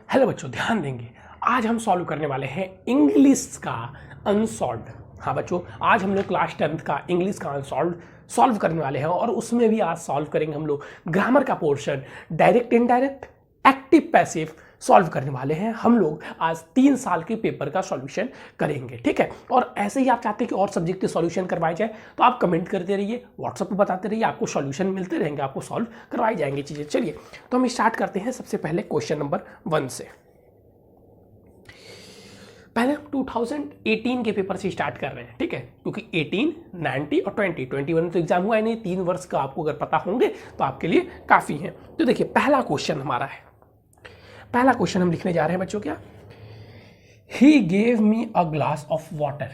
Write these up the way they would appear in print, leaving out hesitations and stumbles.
Hello बच्चों, ध्यान देंगे। आज हम सॉल्व करने वाले हैं इंग्लिश का अनसॉल्व्ड। हाँ बच्चों, आज हम लोग क्लास 10th का इंग्लिश का अनसॉल्व्ड सॉल्व करने वाले हैं और उसमें भी आज सॉल्व करेंगे हम लोग ग्रामर का portion, direct indirect, active passive solve करने वाले हैं। हम लोग आज 3 साल के पेपर का सॉल्यूशन करेंगे, ठीक है। और ऐसे ही आप चाहते हैं कि और सब्जेक्ट के सॉल्यूशन करवाए जाए तो आप कमेंट करते रहिए, व्हाट्सएप पर बताते रहिए, आपको सॉल्यूशन मिलते रहेंगे, आपको सॉल्व करवाई जाएंगी चीज़ें। चलिए तो हम स्टार्ट करते हैं सबसे पहले क्वेश्चन नंबर 1 से। पहले हम 2018 के पेपर से स्टार्ट कर रहे हैं, ठीक है, क्योंकि 18, 90 और 21 तो एग्जाम हुआ है नहीं। 3 वर्ष का आपको अगर पता होंगे तो आपके लिए काफ़ी है। तो देखिए पहला क्वेश्चन हमारा है, पहला क्वेश्चन हम लिखने जा रहे हैं बच्चों। क्या? He gave me a glass of water.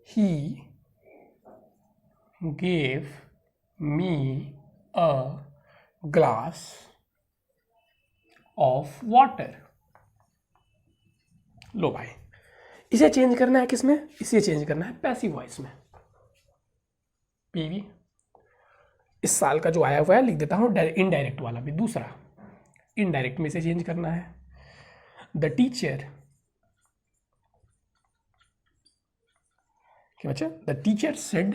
He gave me a glass of water. लो भाई, इसे चेंज करना है किसमें? इसे चेंज करना है पैसिव वॉइस में। पीवी इस साल का जो आया हुआ है लिख देता हूं, इनडायरेक्ट वाला भी। दूसरा इनडायरेक्ट में इसे चेंज करना है। द टीचर, क्या बच्चा? The teacher said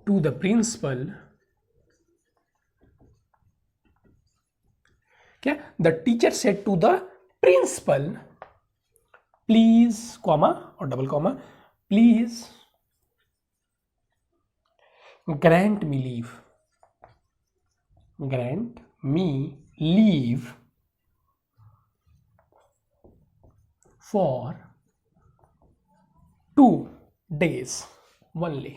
to the principal, क्या? The teacher said to the principal, please comma और double comma, please grant me leave, grant me leave for 2 days only.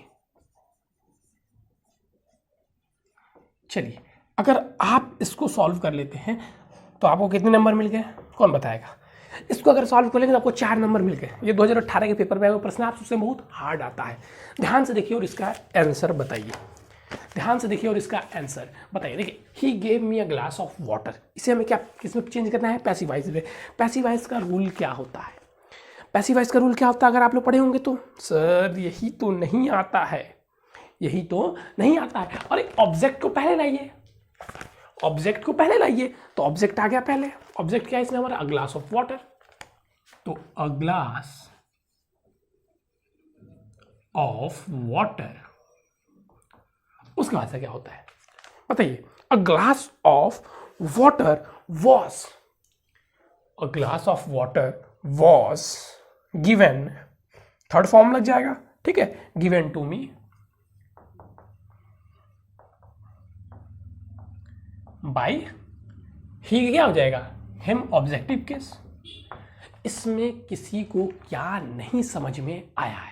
चलिए, अगर आप इसको सॉल्व कर लेते हैं तो आपको कितने नंबर मिल गए? कौन बताएगा? इसको अगर सॉल्व कर लेंगे तो आपको 4 नंबर मिल गए। ये 2018 के पेपर में आया प्रश्न, आप उससे बहुत हार्ड आता है। ध्यान से देखिए और इसका आंसर बताइए। ध्यान से देखिए और इसका आंसर बताइए। देखिए, ही gave me a glass of water, इसे हमें क्या किसमें चेंज करना है? पैसिव वॉइस में। पैसिव वॉइस का रूल क्या होता है? पैसिव वॉइस का रूल क्या होता है? अगर आप लोग पढ़े होंगे तो सर यही तो नहीं आता है, यही तो नहीं आता है। और एक ऑब्जेक्ट को पहले लाइए, ऑब्जेक्ट को पहले लाइए। तो ऑब्जेक्ट आ गया पहले। ऑब्जेक्ट क्या है इसमें हमारा? अ ग्लास ऑफ वाटर। तो अ ग्लास ऑफ वाटर, उसके बाद से क्या होता है बताइए? अ glass of water was, a glass of water was given, third form लग जाएगा, ठीक है, गिवन टू मी बाय ही। क्या हो जाएगा? Him, objective case. इसमें किसी को क्या नहीं समझ में आया है?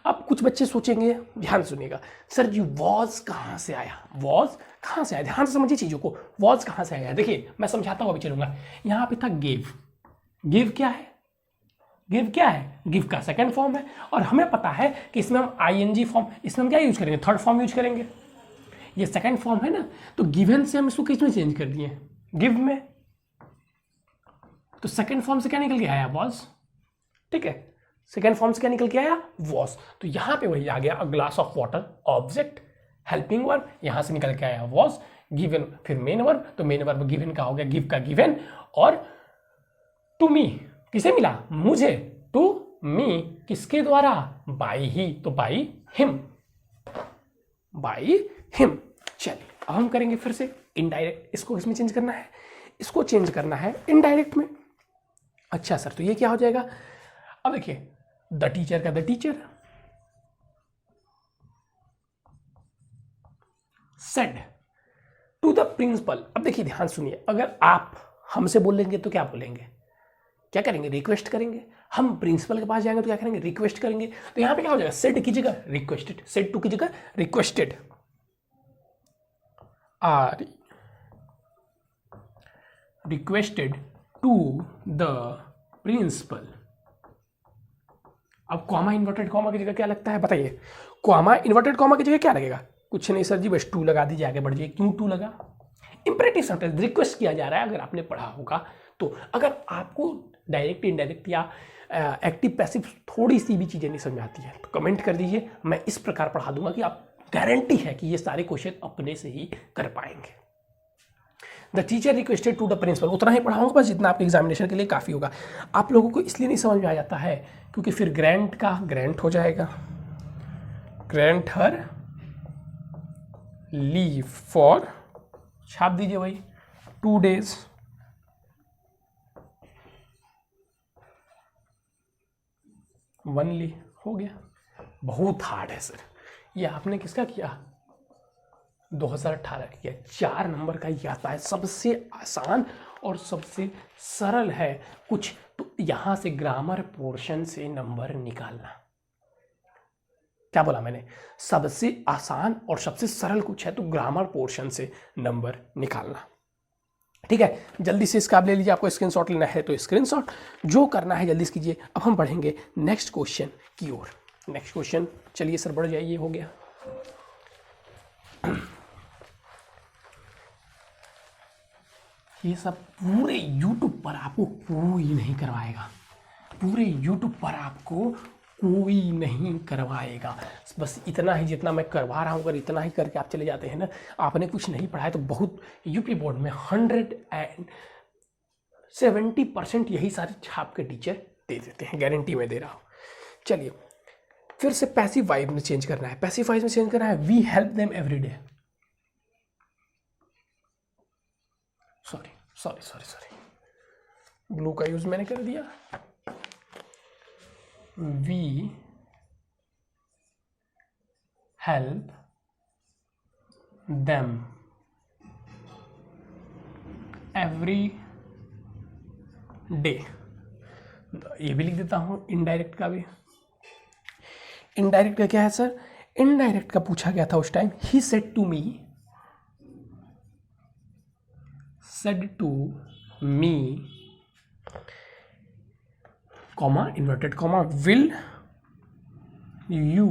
अब कुछ बच्चे सोचेंगे, ध्यान सुनिएगा, सर जी वॉज कहां से आया? वॉज कहां से आया? ध्यान से समझिए चीजों को। वॉज कहां से आया? देखिए मैं समझाता हूं, अभी चलूंगा। यहां पे था गिव। गिव क्या है? गिव क्या है? गिव का सेकंड फॉर्म है और हमें पता है कि इसमें हम आईएनजी फॉर्म, इसमें हम क्या यूज करेंगे? थर्ड फॉर्म यूज करेंगे। ये सेकंड फॉर्म है ना, तो गिवन से हम इसको किस में चेंज कर दिए? गिव में। तो सेकंड फॉर्म से क्या निकल के आया? वॉज, ठीक है। सेकंड फॉर्म से क्या निकल के आया? वॉज। तो यहां पे वही आ गया, अ glass of water, object, helping verb, यहां से निकल के आया वॉज, गिवन, फिर मेन वर्ब। तो मेन वर्ब गिवन का हो गया, गिव का गिवन। और टू मी किसे मिला? मुझे। टू मी किसके द्वारा? बाई ही, तो बाई हिम, बाई हिम। चलिए अब हम करेंगे फिर से इनडायरेक्ट। इसको किसमें चेंज करना है? इसको चेंज करना है इनडायरेक्ट में। अच्छा सर, तो ये क्या हो जाएगा? अब देखिए, द टीचर का the teacher said to the principal. अब देखिए ध्यान सुनिए, अगर आप हमसे बोलेंगे तो क्या बोलेंगे? क्या करेंगे? रिक्वेस्ट करेंगे। हम प्रिंसिपल के पास जाएंगे तो क्या करेंगे? रिक्वेस्ट करेंगे। तो यहां पे क्या हो जाएगा? सेड की जगह रिक्वेस्टेड, सेड टू की जगह requested, or requested to the principal. अब कॉमा इन्वर्टेड कॉमा की जगह क्या लगता है बताइए? कॉमा इन्वर्टेड कॉमा की जगह क्या लगेगा? कुछ नहीं सर जी, बस टू लगा दीजिए, आगे बढ़ जाइए। क्यों टू लगा? इंपरेटिव सेंटेंस, रिक्वेस्ट किया जा रहा है, अगर आपने पढ़ा होगा तो। अगर आपको डायरेक्ट इनडायरेक्ट या एक्टिव पैसिव थोड़ी सी भी चीज़ें नहीं समझ आती है तो कमेंट कर दीजिए, मैं इस प्रकार पढ़ा दूंगा कि आप गारंटी है कि ये सारे क्वेश्चन अपने से ही कर पाएंगे। The teacher requested to the principal, उतना ही पढ़ाऊंगा बस जितना आपके एग्जामिनेशन के लिए काफ़ी होगा। आप लोगों को इसलिए नहीं समझ में आ जाता है क्योंकि फिर ग्रांट का ग्रांट हो जाएगा, ग्रांट हर लीव फॉर, छाप दीजिए भाई 2 days, वनली, हो गया। बहुत हार्ड है सर, ये आपने किसका किया, 2018 किया। 4 नंबर का ये आता है, सबसे आसान और सबसे सरल है। कुछ तो यहां से ग्रामर पोर्शन से नंबर निकालना, क्या बोला मैंने, सबसे आसान और सबसे सरल कुछ है तो ग्रामर पोर्शन से नंबर निकालना। ठीक है, जल्दी से इसका आप ले लीजिए, आपको स्क्रीनशॉट लेना है तो स्क्रीनशॉट, जो करना है जल्दी से कीजिए। अब हम बढ़ेंगे नेक्स्ट क्वेश्चन की ओर। नेक्स्ट क्वेश्चन, चलिए सर बढ़ जाइए, हो गया। ये सब पूरे YouTube पर आपको कोई नहीं करवाएगा, पूरे YouTube पर आपको कोई नहीं करवाएगा। बस इतना ही जितना मैं करवा रहा हूँ, अगर इतना ही करके आप चले जाते हैं ना, आपने कुछ नहीं पढ़ा है तो बहुत, यूपी बोर्ड में 170% यही सारे छाप के टीचर दे देते हैं, गारंटी मैं दे रहा हूँ। चलिए फिर से पैसिव वाइब में चेंज करना है, पैसिव वाइब में चेंज करना है, we help them every day. Sorry, blue का यूज मैंने कर दिया। We help them every day, ये भी लिख देता हूं। इनडायरेक्ट का भी, इनडायरेक्ट का क्या है सर, इनडायरेक्ट का पूछा गया था उस time, he said to me comma inverted comma will you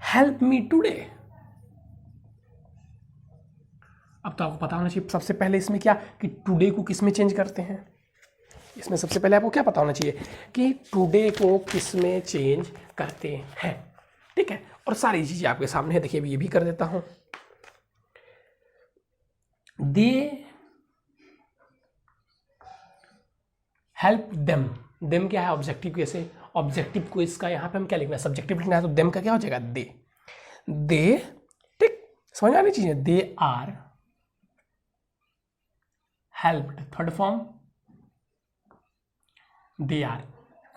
help me today. अब तो आपको पता होना चाहिए सबसे पहले इसमें क्या, कि टुडे को किस में चेंज करते हैं। इसमें सबसे पहले आपको क्या पता होना चाहिए कि टुडे को किस में चेंज करते हैं। ठीक है, और सारी चीजें आपके सामने है, देखिए ये भी कर देता हूं। दे हेल्प देम क्या है, ऑब्जेक्टिव कैसे, ऑब्जेक्टिव को इसका यहाँ पे हम क्या लिखना है, सब्जेक्टिव लिखना है, तो देम का क्या हो जाएगा, दे। ठीक, समझ आ रही चीजें, they are helped, third form they are,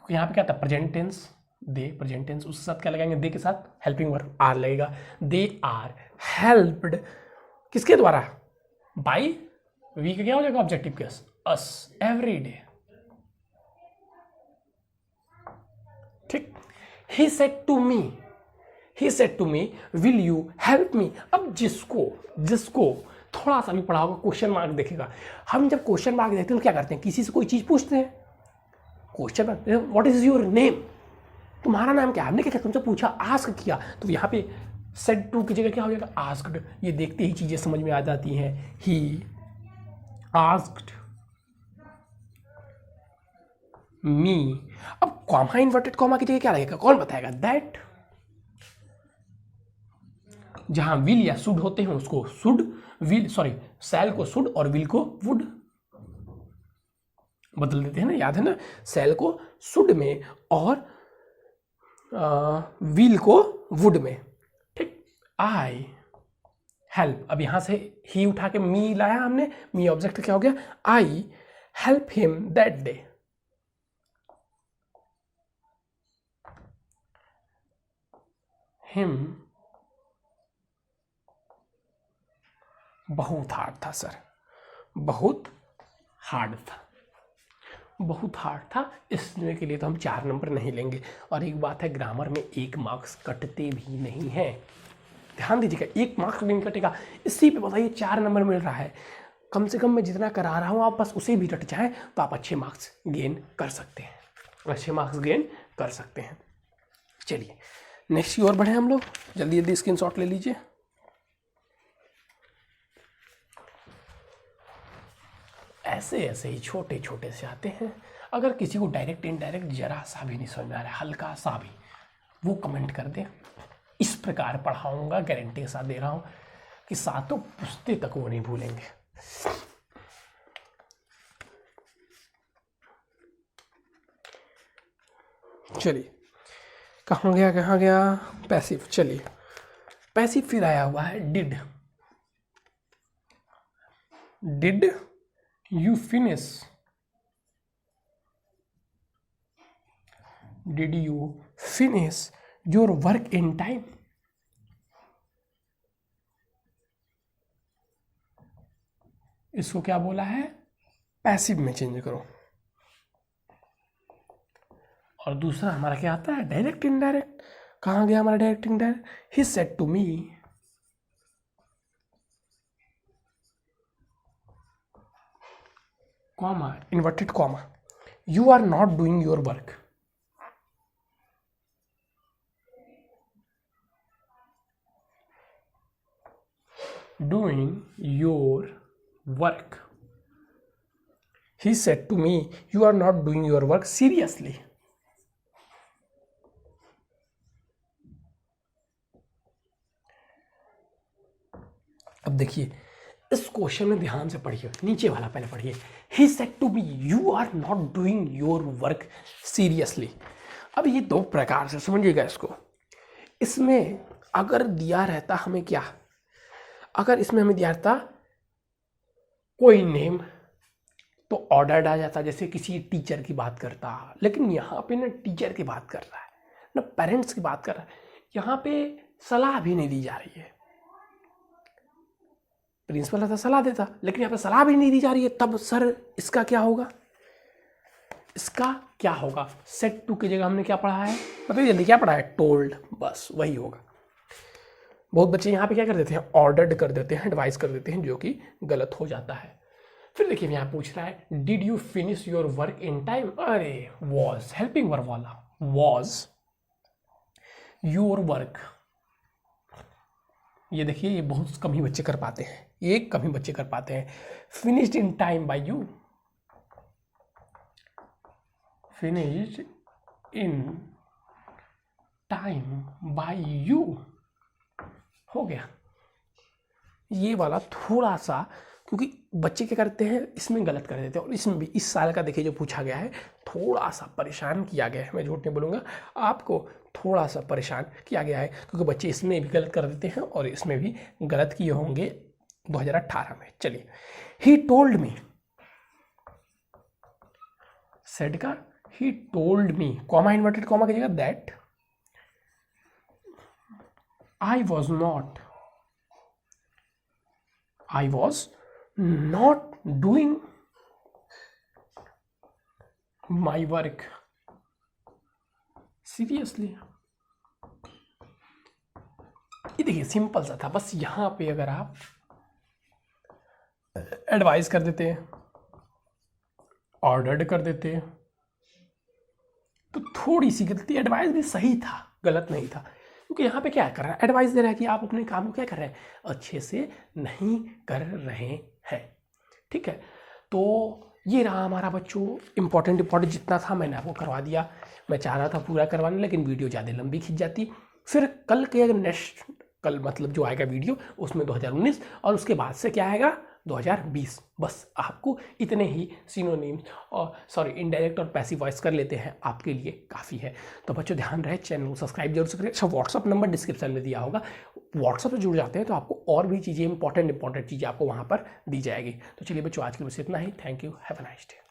यहाँ पे क्या था, present tense, the present tense, उसके साथ क्या लगाएंगे, दे के साथ हेल्पिंग वर्ब आर लगेगा। दे आर हेल्प्ड किसके द्वारा, बाय, वी का क्या हो जाएगा objective case, us, every day. ठीक, he said to me will you help me. अब जिसको थोड़ा सा भी पढ़ा होगा, क्वेश्चन मार्क देखेगा। हम जब क्वेश्चन मार्क देखते हैं तो क्या करते हैं, किसी से कोई चीज पूछते हैं, question mark, what is your name, तुम्हारा नाम क्या है, हमने क्या तुमसे पूछा, आस्क किया, तो यहाँ पे सेड टू की जगह क्या हो जाएगा, आस्क्ड। ये देखते ही चीजें समझ में आ जाती हैं, ही आस्क्ड मी। अब कॉमा, इन्वर्टेड कॉमा की जगह क्या लगेगा, कौन बताएगा, दैट। जहां विल या शुड होते हैं उसको शुड, विल सॉरी सैल को शुड और विल को वुड बदल देते हैं ना, याद है ना, सैल को शुड में और विल को वुड में। ठीक, आई हेल्प, अब यहां से ही उठा के मी लाया हमने, मी ऑब्जेक्ट क्या हो गया, I help him that day. Him बहुत हार्ड था सर, बहुत हार्ड था, इसमें के लिए तो हम 4 नंबर नहीं लेंगे। और एक बात है, ग्रामर में 1 मार्क्स कटते भी नहीं हैं, ध्यान दीजिएगा, 1 मार्क्स भी नहीं कटेगा। इसी पे बताइए 4 नंबर मिल रहा है, कम से कम मैं जितना करा रहा हूँ आप बस उसे भी रट जाए तो आप अच्छे मार्क्स गेन कर सकते हैं, चलिए नेक्स्ट की ओर बढ़े हम लोग, जल्दी स्क्रीनशॉट ले लीजिए। ऐसे ही छोटे से आते हैं। अगर किसी को डायरेक्ट इनडायरेक्ट जरा सा भी नहीं समझ में आ रहा है, हल्का सा भी, वो कमेंट कर दे। इस प्रकार पढ़ाऊंगा, गारंटी के साथ दे रहा हूँ। कि सातों पुश्ते तक वो नहीं भूलेंगे। चलिए कहाँ गया पैसिव। चलिए पैसिव फिर आया हुआ है did you finish, did you finish your work in time. इसको क्या बोला है, पैसिव में चेंज करो। और दूसरा हमारा क्या आता है, डायरेक्ट इनडायरेक्ट। कहाँ गया हमारा direct indirect, he said to me, comma inverted comma, you are not doing your work. doing your work. He said to me, you are not doing your work seriously. अब देखिए इस question में ध्यान से पढ़िए, नीचे वाला पहले पढ़िए। He said to me, you are not doing your work seriously. अब ये दो प्रकार से समझिएगा इसको। इसमें अगर दिया रहता हमें क्या, अगर इसमें हमें दिया रहता कोई नेम तो ऑर्डर्ड आ जाता, जैसे किसी टीचर की बात करता। लेकिन यहाँ पे ना टीचर की बात कर रहा है ना पेरेंट्स की बात कर रहा है, यहाँ पे सलाह भी नहीं दी जा रही है। प्रिंसिपल रहता सलाह देता, लेकिन यहाँ पे सलाह भी नहीं दी जा रही है। तब सर इसका क्या होगा, इसका क्या होगा, सेट टू की जगह हमने क्या पढ़ा है, बताइए जल्दी क्या पढ़ा है, टोल्ड, बस वही होगा। बहुत बच्चे यहाँ पे क्या कर देते हैं, ऑर्डर्ड कर देते हैं, एडवाइस कर देते हैं, जो कि गलत हो जाता है। फिर देखिए यहाँ पूछ रहा है did you finish your work in time. अरे वॉज हेल्पिंग वर्ब वाला, वॉज योर वर्क। ये देखिए ये बहुत कम ही बच्चे कर पाते हैं, ये कम ही बच्चे कर पाते हैं। Finished in time by you, finished in time by you हो गया। ये वाला थोड़ा सा, क्योंकि बच्चे क्या करते हैं इसमें गलत कर देते हैं, और इसमें भी इस साल का देखिए जो पूछा गया है थोड़ा सा परेशान किया गया है, मैं झूठ नहीं बोलूँगा, आपको थोड़ा सा परेशान किया गया है, क्योंकि बच्चे इसमें भी गलत कर देते हैं और इसमें भी गलत किए होंगे 2018 में। चलिए ही टोल्ड मी, सेड का he told me, comma inverted comma की जगह that I was not doing my work seriously. ये देखिए सिंपल सा था, बस यहाँ पे अगर आप एडवाइस कर देते हैं, ऑर्डर्ड कर देते हैं, तो थोड़ी सी गलती, एडवाइस भी सही था, गलत नहीं था। क्योंकि यहाँ पे क्या कर रहा है, एडवाइस दे रहा है कि आप अपने काम को क्या कर रहे हैं, अच्छे से नहीं कर रहे हैं। ठीक है, तो ये रहा हमारा बच्चों इम्पोर्टेंट जितना था मैंने आपको करवा दिया। मैं चाह रहा था पूरा करवाने, लेकिन वीडियो ज़्यादा लंबी खिंच जाती। फिर कल के अगर नेक्स्ट कल मतलब जो आएगा वीडियो उसमें 2019, और उसके बाद से क्या आएगा 2020। बस आपको इतने ही सिनोनिम्स और इनडायरेक्ट और पैसिव वॉइस कर लेते हैं, आपके लिए काफ़ी है। तो बच्चों ध्यान रहे, चैनल को सब्सक्राइब जरूर से करें। अच्छा व्हाट्सअप नंबर डिस्क्रिप्शन में दिया होगा, व्हाट्सअप से जुड़ जाते हैं तो आपको और भी चीज़ें इंपॉर्टेंट चीज़ें आपको वहाँ पर दी जाएगी। तो चलिए बच्चों आज के बस इतना ही। Thank you, have a nice day.